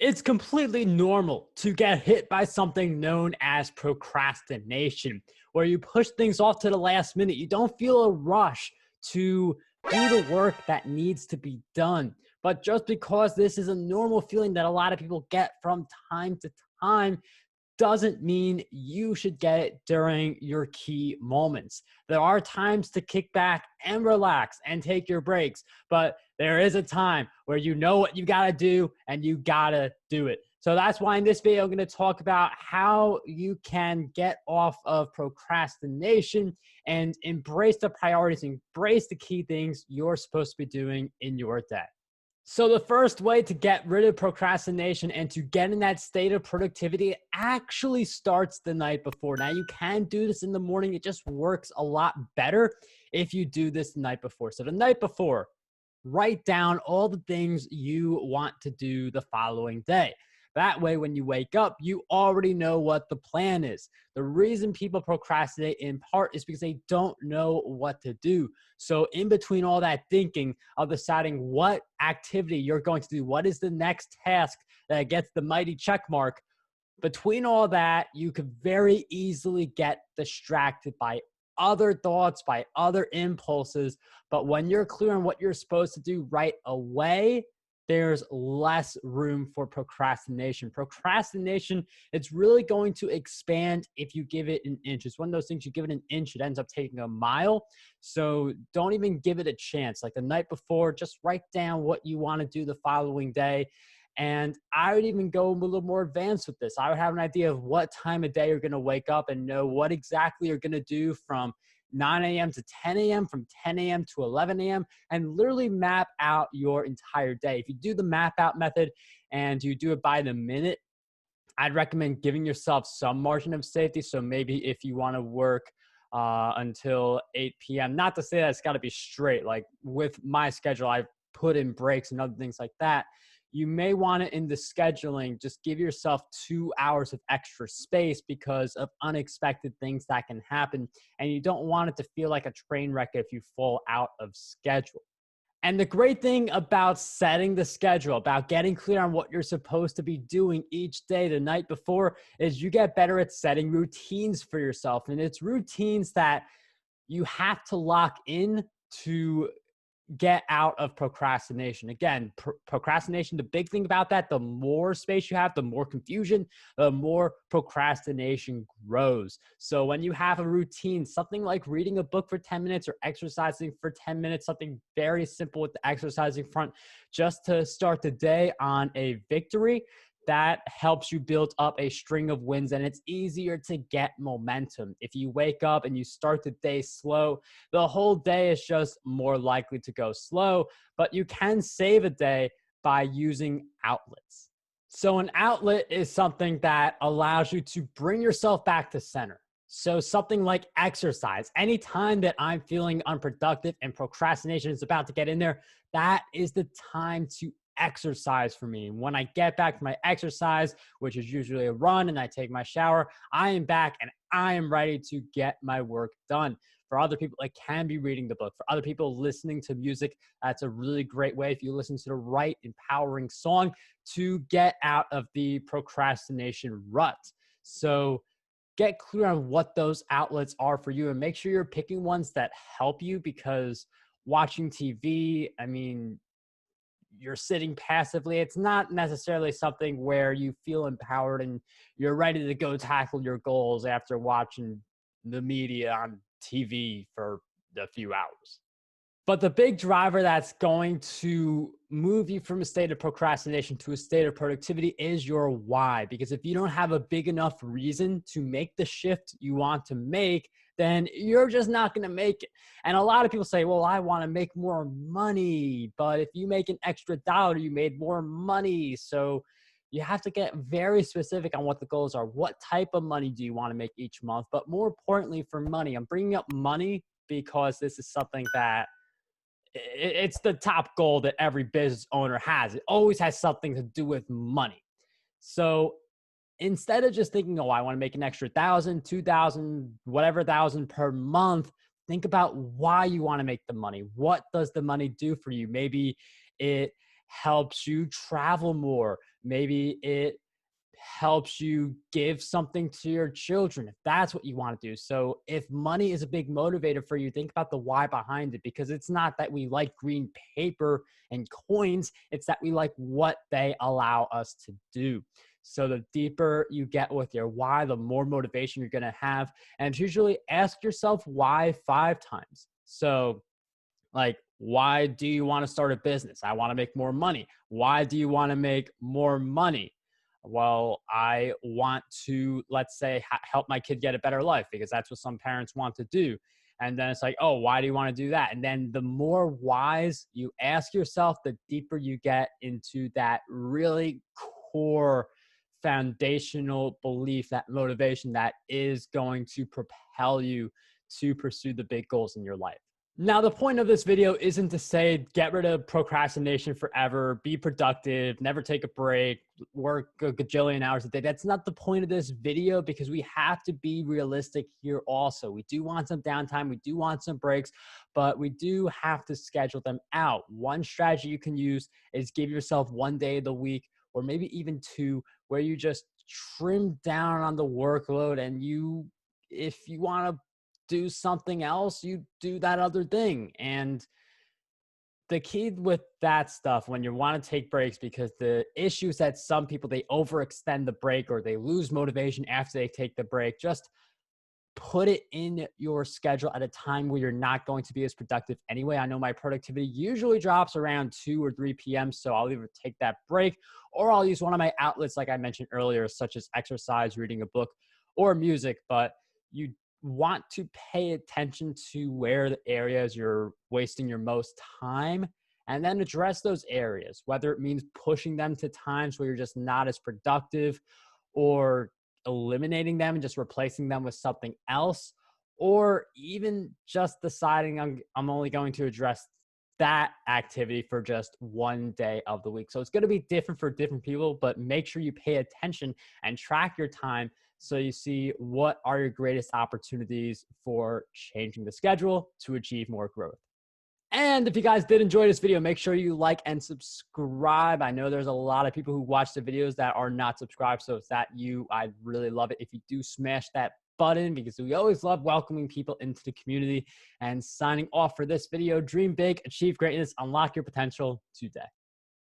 It's completely normal to get hit by something known as procrastination, where you push things off to the last minute. You don't feel a rush to do the work that needs to be done. But just because this is a normal feeling that a lot of people get from time to time doesn't mean you should get it during your key moments. There are times to kick back and relax and take your breaks, but there is a time where you know what you gotta do and you gotta do it. So that's why in this video, I'm gonna talk about how you can get off of procrastination and embrace the priorities, embrace the key things you're supposed to be doing in your day. So the first way to get rid of procrastination and to get in that state of productivity actually starts the night before. Now you can do this in the morning. It just works a lot better if you do this the night before. So the night before, write down all the things you want to do the following day. That way, when you wake up, you already know what the plan is. The reason people procrastinate in part is because they don't know what to do. So in between all that thinking of deciding what activity you're going to do, what is the next task that gets the mighty check mark, between all that, you could very easily get distracted by other thoughts, by other impulses. But when you're clear on what you're supposed to do right away, there's less room for procrastination. Procrastination, it's really going to expand if you give it an inch. It's one of those things, you give it an inch, it ends up taking a mile. So don't even give it a chance. Like the night before, just write down what you want to do the following day. And I would even go a little more advanced with this. I would have an idea of what time of day you're going to wake up and know what exactly you're going to do from 9 a.m. to 10 a.m., from 10 a.m. to 11 a.m., and literally map out your entire day. If you do the map out method and you do it by the minute, I'd recommend giving yourself some margin of safety. So maybe if you want to work until 8 p.m., not to say that it's got to be straight. Like with my schedule, I've put in breaks and other things like that. You may want to, in the scheduling, just give yourself 2 hours of extra space because of unexpected things that can happen. And you don't want it to feel like a train wreck if you fall out of schedule. And the great thing about setting the schedule, about getting clear on what you're supposed to be doing each day the night before, is you get better at setting routines for yourself. And it's routines that you have to lock in to get out of procrastination. Again, procrastination, the big thing about that, the more space you have, the more confusion, the more procrastination grows. So when you have a routine, something like reading a book for 10 minutes or exercising for 10 minutes, something very simple with the exercising front, just to start the day on a victory, that helps you build up a string of wins, and it's easier to get momentum. If you wake up and you start the day slow, the whole day is just more likely to go slow, but you can save a day by using outlets. So an outlet is something that allows you to bring yourself back to center. So something like exercise. Anytime that I'm feeling unproductive and procrastination is about to get in there, that is the time to exercise for me. When I get back to my exercise, which is usually a run, and I take my shower, I am back and I am ready to get my work done. For other people, it can be reading the book. For other people, listening to music. That's a really great way, if you listen to the right empowering song, to get out of the procrastination rut. So get clear on what those outlets are for you and make sure you're picking ones that help you, because watching TV, I mean, you're sitting passively. It's not necessarily something where you feel empowered and you're ready to go tackle your goals after watching the media on TV for a few hours. But the big driver that's going to move you from a state of procrastination to a state of productivity is your why. Because if you don't have a big enough reason to make the shift you want to make, then you're just not going to make it. And a lot of people say, well, I want to make more money. But if you make an extra dollar, you made more money. So you have to get very specific on what the goals are. What type of money do you want to make each month? But more importantly, for money, I'm bringing up money because this is something that it's the top goal that every business owner has. It always has something to do with money. So instead of just thinking, oh, I want to make an extra 1,000, 2,000, whatever thousand per month, think about why you want to make the money. What does the money do for you? Maybe it helps you travel more. Maybe it helps you give something to your children if that's what you want to do. So if money is a big motivator for you, think about the why behind it, because it's not that we like green paper and coins, it's that we like what they allow us to do. So the deeper you get with your why, the more motivation you're going to have. And usually ask yourself why 5 times. So like, why do you want to start a business? I want to make more money. Why do you want to make more money? Well, I want to, let's say, help my kid get a better life, because that's what some parents want to do. And then it's like, oh, why do you want to do that? And then the more whys you ask yourself, the deeper you get into that really core foundational belief, that motivation that is going to propel you to pursue the big goals in your life. Now, the point of this video isn't to say get rid of procrastination forever, be productive, never take a break, work a gajillion hours a day. That's not the point of this video, because we have to be realistic here also. We do want some downtime, we do want some breaks, but we do have to schedule them out. One strategy you can use is give yourself one day of the week, or maybe even 2, where you just trim down on the workload, and if you want to do something else, you do that other thing. And the key with that stuff, when you want to take breaks, because the issue is that some people, they overextend the break or they lose motivation after they take the break. Just put it in your schedule at a time where you're not going to be as productive anyway. I know my productivity usually drops around 2 or 3 p.m. So I'll either take that break, or I'll use one of my outlets, like I mentioned earlier, such as exercise, reading a book, or music. But you want to pay attention to where the areas you're wasting your most time, and then address those areas, whether it means pushing them to times where you're just not as productive, or eliminating them and just replacing them with something else, or even just deciding I'm only going to address that activity for just one day of the week. So it's going to be different for different people, but make sure you pay attention and track your time, so you see what are your greatest opportunities for changing the schedule to achieve more growth. And if you guys did enjoy this video, make sure you like and subscribe. I know there's a lot of people who watch the videos that are not subscribed. So if that you, I'd really love it if you do smash that button, because we always love welcoming people into the community. And signing off for this video, dream big, achieve greatness, unlock your potential today.